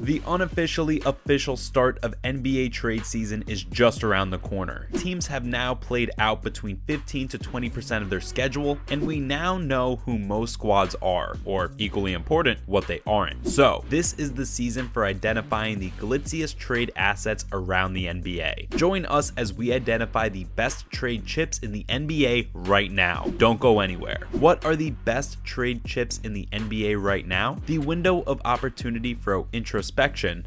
The unofficially official start of NBA trade season is just around the corner. Teams have now played out between 15 to 20% of their schedule, and we now know who most squads are, or equally important, what they aren't. So, this is the season for identifying the glitziest trade assets around the NBA. Join us as we identify the best trade chips in the NBA right now. Don't go anywhere. What are the best trade chips in the NBA right now? The window of opportunity for introspection,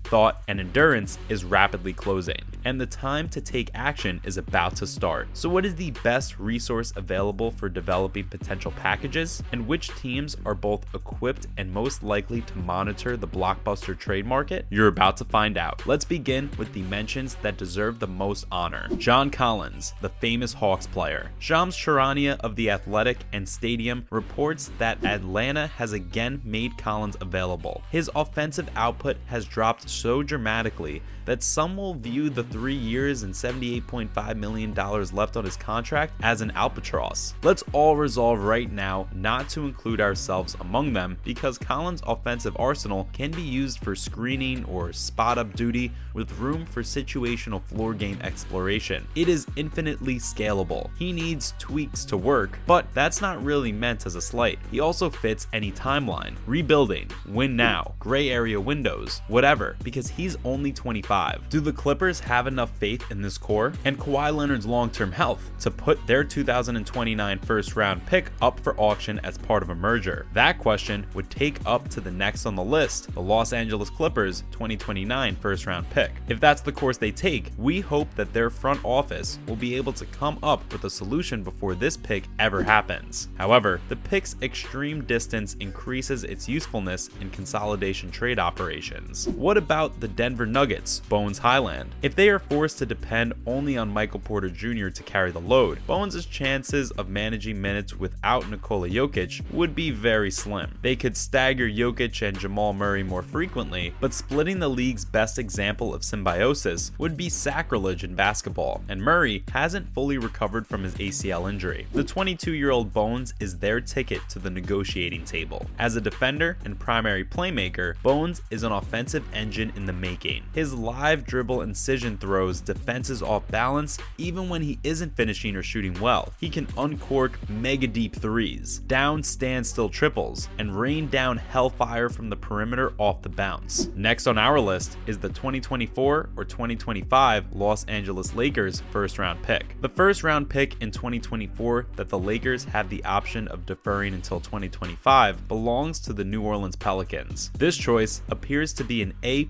thought, and endurance is rapidly closing, and the time to take action is about to start. So what is the best resource available for developing potential packages, and which teams are both equipped and most likely to monitor the Blockbuster trade market? You're about to find out. Let's begin with the mentions that deserve the most honor. John Collins, the famous Hawks player. Shams Charania of The Athletic and Stadium reports that Atlanta has again made Collins available. His offensive output has dropped so dramatically that some will view the 3 years and $78.5 million left on his contract as an albatross. Let's all resolve right now not to include ourselves among them, because Collins' offensive arsenal can be used for screening or spot-up duty with room for situational floor game exploration. It is infinitely scalable. He needs tweaks to work, but that's not really meant as a slight. He also fits any timeline, rebuilding, win now, gray area windows, whatever, because he's only 25. Do the Clippers have enough faith in this core and Kawhi Leonard's long-term health to put their 2029 first-round pick up for auction as part of a merger? That question would take up to the next on the list, the Los Angeles Clippers 2029 first-round pick. If that's the course they take, we hope that their front office will be able to come up with a solution before this pick ever happens. However, the pick's extreme distance increases its usefulness in consolidation trade operations. What about the Denver Nuggets, Bones Highland? If they are forced to depend only on Michael Porter Jr. to carry the load, Bones' chances of managing minutes without Nikola Jokic would be very slim. They could stagger Jokic and Jamal Murray more frequently, but splitting the league's best example of symbiosis would be sacrilege in basketball, and Murray hasn't fully recovered from his ACL injury. The 22-year-old Bones is their ticket to the negotiating table. As a defender and primary playmaker, Bones is an offensive engine in the making. His live dribble incision throws defenses off balance even when he isn't finishing or shooting well. He can uncork mega deep threes, down standstill triples, and rain down hellfire from the perimeter off the bounce. Next on our list is the 2024 or 2025 Los Angeles Lakers first round pick. The first round pick in 2024 that the Lakers have the option of deferring until 2025 belongs to the New Orleans Pelicans. This choice appears to be an A+++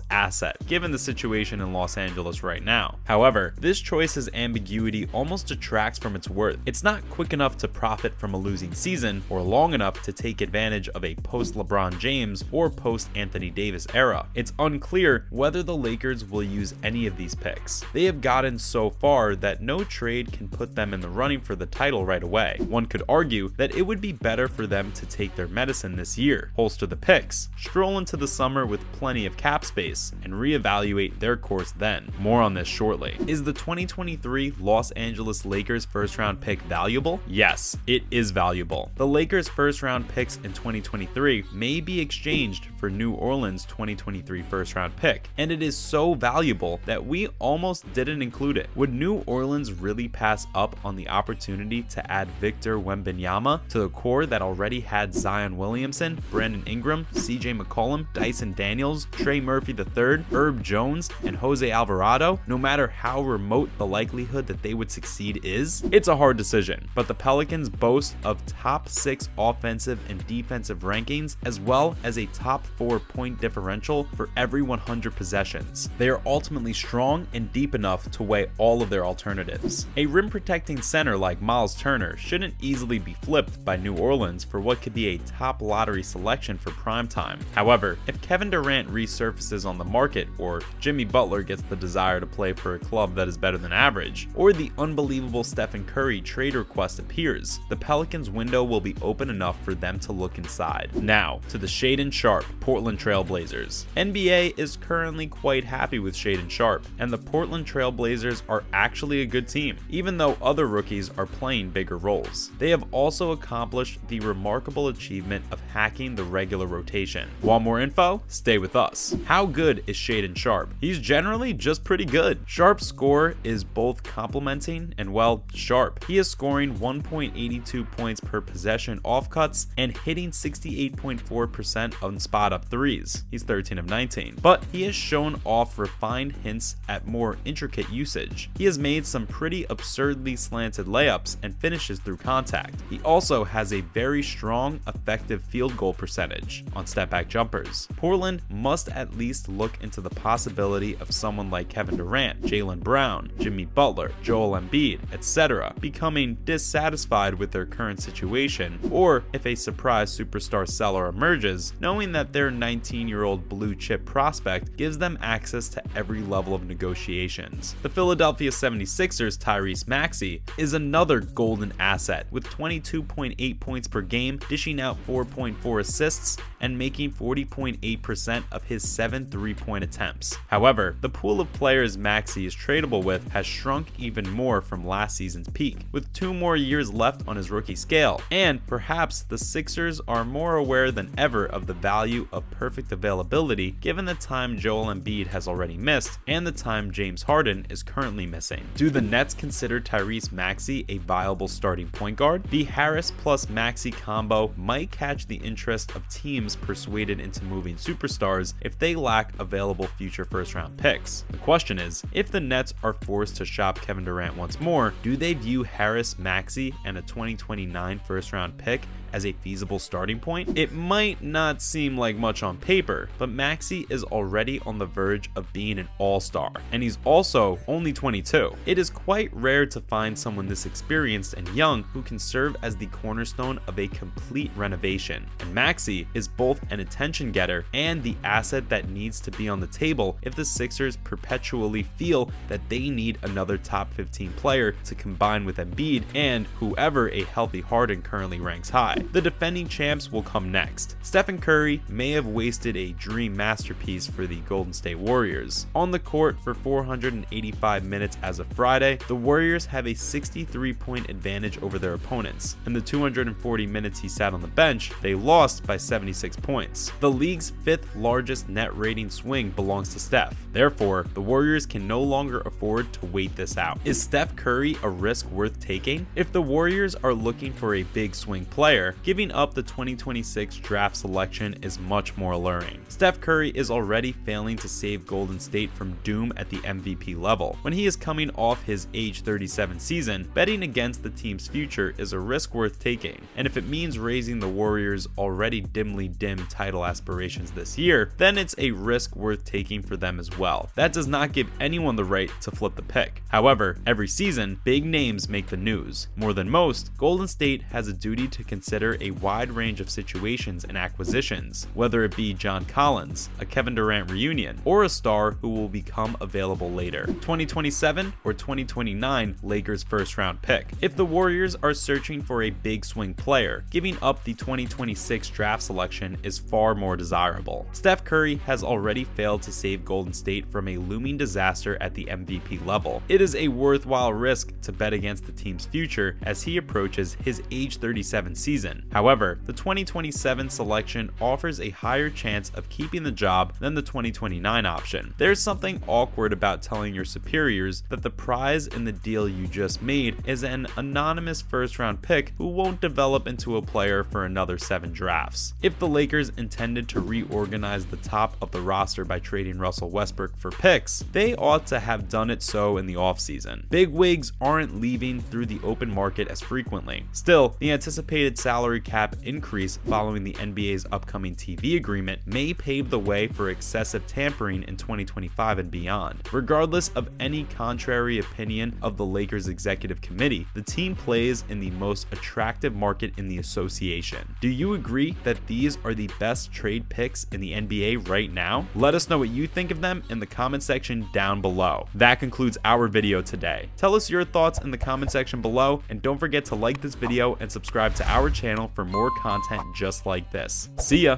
asset given the situation in Los Angeles right now. However, this choice's ambiguity almost detracts from its worth. It's not quick enough to profit from a losing season or long enough to take advantage of a post-LeBron James or post-Anthony Davis era. It's unclear whether the Lakers will use any of these picks. They have gotten so far that no trade can put them in the running for the title right away. One could argue that it would be better for them to take their medicine this year, holster the picks, stroll into the summer with plenty of cap space, and reevaluate their course then. More on this shortly. Is the 2023 Los Angeles Lakers first round pick valuable? Yes, it is valuable. The Lakers first round picks in 2023 may be exchanged for New Orleans 2023 first round pick, and it is so valuable that we almost didn't include it. Would New Orleans really pass up on the opportunity to add Victor Wembanyama to the core that already had Zion Williamson, Brandon Ingram, CJ McCollum, Dyson Daniels, Trey Murphy III, Herb Jones, and Jose Alvarado? No matter how remote the likelihood that they would succeed is, it's a hard decision. But the Pelicans boast of top 6 offensive and defensive rankings, as well as a top 4 point differential for every 100 possessions. They are ultimately strong and deep enough to weigh all of their alternatives. A rim protecting center like Miles Turner shouldn't easily be flipped by New Orleans for what could be a top lottery selection for primetime. However, if Kevin Durant resurfaces on the market, or Jimmy Butler gets the desire to play for a club that is better than average, or the unbelievable Stephen Curry trade request appears, the Pelicans window will be open enough for them to look inside. Now, to the Shaedon Sharpe Portland Trail Blazers. NBA is currently quite happy with Shaedon Sharpe, and the Portland Trail Blazers are actually a good team, even though other rookies are playing bigger roles. They have also accomplished the remarkable achievement of hacking the regular rotation. While more info? Stay with us. How good is Shaedon Sharpe? He's generally just pretty good. Sharpe's score is both complimenting and, well, sharp. He is scoring 1.82 points per possession off cuts and hitting 68.4% on spot up threes. He's 13 of 19. But he has shown off refined hints at more intricate usage. He has made some pretty absurdly slanted layups and finishes through contact. He also has a very strong, effective field goal percentage on step back jumpers. Portland must at least look into the possibility of someone like Kevin Durant, Jaylen Brown, Jimmy Butler, Joel Embiid, etc. becoming dissatisfied with their current situation, or if a surprise superstar seller emerges, knowing that their 19-year-old blue chip prospect gives them access to every level of negotiations. The Philadelphia 76ers Tyrese Maxey is another golden asset with 22.8 points per game, dishing out 4.4 assists and making 40.8% of his 7 3-point attempts. However, the pool of players Maxey is tradable with has shrunk even more from last season's peak, with 2 more years left on his rookie scale, and perhaps the Sixers are more aware than ever of the value of perfect availability given the time Joel Embiid has already missed and the time James Harden is currently missing. Do the Nets consider Tyrese Maxey a viable starting point guard? The Harris plus Maxey combo might catch the interest of teams persuaded into moving superstars if they lack available future first-round picks. The question is, if the Nets are forced to shop Kevin Durant once more, do they view Harris, Maxey, and a 2029 first-round pick as a feasible starting point? It might not seem like much on paper, but Maxey is already on the verge of being an all-star, and he's also only 22. It is quite rare to find someone this experienced and young who can serve as the cornerstone of a complete renovation, and Maxey is both an attention getter and the asset that needs to be on the table if the Sixers perpetually feel that they need another top 15 player to combine with Embiid and whoever a healthy Harden currently ranks high. The defending champs will come next. Stephen Curry may have wasted a dream masterpiece for the Golden State Warriors. On the court for 485 minutes as of Friday, the Warriors have a 63-point advantage over their opponents. In the 240 minutes he sat on the bench, they lost by 76 points. The league's 5th largest net rating swing belongs to Steph. Therefore, the Warriors can no longer afford to wait this out. Is Steph Curry a risk worth taking? If the Warriors are looking for a big swing player, giving up the 2026 draft selection is much more alluring. Steph Curry is already failing to save Golden State from doom at the MVP level. When he is coming off his age 37 season, betting against the team's future is a risk worth taking, and if it means raising the Warriors' already dimly dim title aspirations this year, then it's a risk worth taking for them as well. That does not give anyone the right to flip the pick. However, every season, big names make the news. More than most, Golden State has a duty to consider a wide range of situations and acquisitions, whether it be John Collins, a Kevin Durant reunion, or a star who will become available later. 2027 or 2029 Lakers first-round pick. If the Warriors are searching for a big swing player, giving up the 2026 draft selection is far more desirable. Steph Curry has already failed to save Golden State from a looming disaster at the MVP level. It is a worthwhile risk to bet against the team's future as he approaches his age 37 season. However, the 2027 selection offers a higher chance of keeping the job than the 2029 option. There's something awkward about telling your superiors that the prize in the deal you just made is an anonymous first-round pick who won't develop into a player for another 7 drafts. If the Lakers intended to reorganize the top of the roster by trading Russell Westbrook for picks, they ought to have done it so in the offseason. Big wigs aren't leaving through the open market as frequently. Still, the anticipated salary cap increase following the NBA's upcoming TV agreement may pave the way for excessive tampering in 2025 and beyond. Regardless of any contrary opinion of the Lakers executive committee, the team plays in the most attractive market in the association. Do you agree that these are the best trade picks in the NBA right now? Let us know what you think of them in the comment section down below. That concludes our video today. Tell us your thoughts in the comment section below, and don't forget to like this video and subscribe to our channel for more content just like this. See ya!